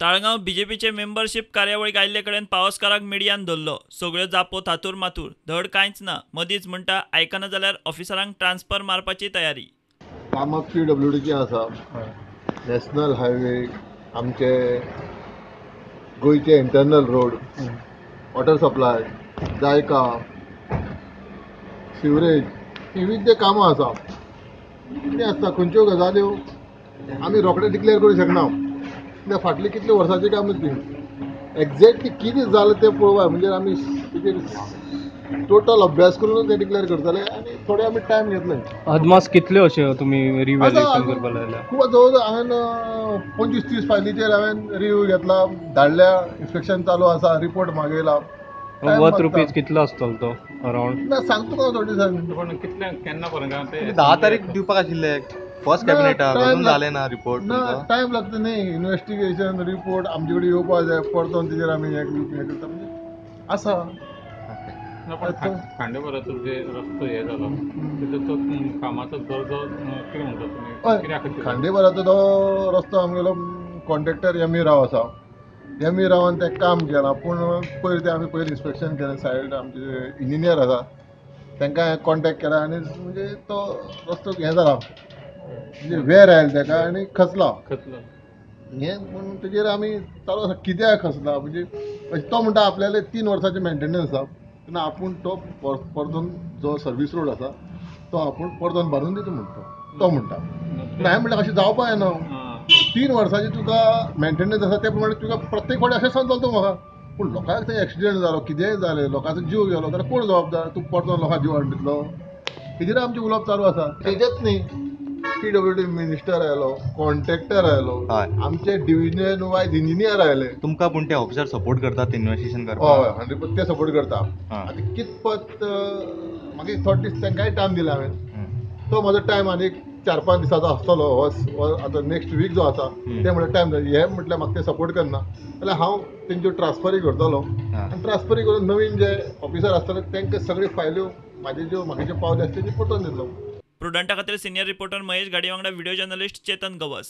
Taleigao बीजेपीचे membership कार्यावळीक आयिल्ले कडेन पावसकाराक मिडियान धरलो. सगळ्यो जापो थातूर मातूर, धड कांयच ना. मदींच म्हणटा आयकना जाल्यार ऑफिसरांक ट्रान्सफर मारपाची तयारी. कामां PWDची आसा. नॅशनल हायवे, आमचे गोंयचे internal road, water supply, JICA, sewerage, विविध कामां आसा. कितें आसता खंयच्यो गजाल्यो आमी रोखडे डिक्लेअर करूंक शकना. कित्याक फाटलीं कितल्या वर्सांची कामां ती. एक्झॅक्टली कितें जालें तें पळोवपाक म्हणजे आमी तेजेर टोटल अभ्यास करून ते डिक्लेअर करतले आनी थोडे आमी टायम घेतले. अदमास कितल्यो अश्यो तुमी रिव्हॅल्युएशन करपाक लायल्या? खूब जवळ जवळ हांवें 25-30 फायलीचेर हांवें रिव्ह्यू घेतला, धाडल्या, इन्स्पेक्शन चालू आसा, रिपोर्ट मागयला. वत रुपीज कितलो आसतलो तो अरावंड? ना सांगता तुका थोडी दिसांनी. पण कितल्या केन्ना पर्यंत ते 10 तारीख दिवपाक आशिल्ले फर्स्ट कॅबिनेटार अजून जालें ना रिपोर्ट. ना टायम लागता न्ही. इन्व्हेस्टिगेशन रिपोर्ट आमचे कडेन येवपाक जाय, परतून तेजेर आमी हें करता म्हणजे आसा. खांडेपाराचो जे रस्तो हे जालो तेजो कामाचो दर्जो कितें म्हणटा तुमी? कित्याक खांडेपाराचो तो रस्तो आमगेलो कॉन्ट्रॅक्टर एम ई राव आसा. एम ई रावान तें काम केलां, पूण पयलीं आमी इन्स्पेक्शन केलें. सायड आमचे इंजिनियर आसा तांकां हांवें कॉन्टॅक्ट केला आनी म्हणजे तो रस्तो हें जाला म्हणजे वेर आयला ताका आनी खचला. हें पूण तेजेर आमी चालू आसा कित्याक खचला म्हणजे तो म्हणटा आपल्याले 3 वर्सांचे मेंटेनन्स आसा, तेन्ना आपूण तो परतून जो सर्वीस रोड आसा तो आपूण परतून बांदून दिता म्हणटा तो म्हणटा. हांवें म्हणलें अशें जावपा येना. 3 वर्सांचे तुका मेंटेनन्स आसा ते प्रमाणे तुका प्रत्येक फावटी अशें सांगतलो तूं म्हाका. पूण लोकांक थंय एक्सिडेंट जालो, कितेंय जालें, लोकांचो जीव गेलो जाल्यार कोण जबाबदार? तूं परतून लोकांक जीव हाडून दितलो? हेजेर आमचें उलोवप चालू आसा. तेजेच न्ही, PWD मिनिस्टर आयलो, कॉन्ट्रॅक्टर आयलो, आमचे डिव्हिजन वायज इंजिनियर आयले. तुमकां पूण ते ऑफिसर सपोर्ट करतात इन्व्हेस्टिगेशन करपाक? हय 100% ते सपोर्ट करता. आतां कितपत मागीर थोडे दीस तांकांय टायम दिला हांवें. तो म्हजो टायम आनी 4-5 दिसाचो आसतलो. हो आतां नेक्स्ट वीक जो आसा ते म्हणल्यार टायम जाय. हे म्हटल्यार म्हाका ते सपोर्ट करना जाल्यार हांव तेंच्यो ट्रान्सफरी करतलो आनी ट्रान्सफरी करून नवीन जे ऑफिसर आसतले तांकां सगळ्यो फायल्यो म्हाका ज्यो पावले आसता तेजी परतून दितलो. प्रुडंटा खातीर सिनियर रिपोर्टर महेश गाडी वांगडा व्हिडिओ जर्नलिस्ट चेतन गवस.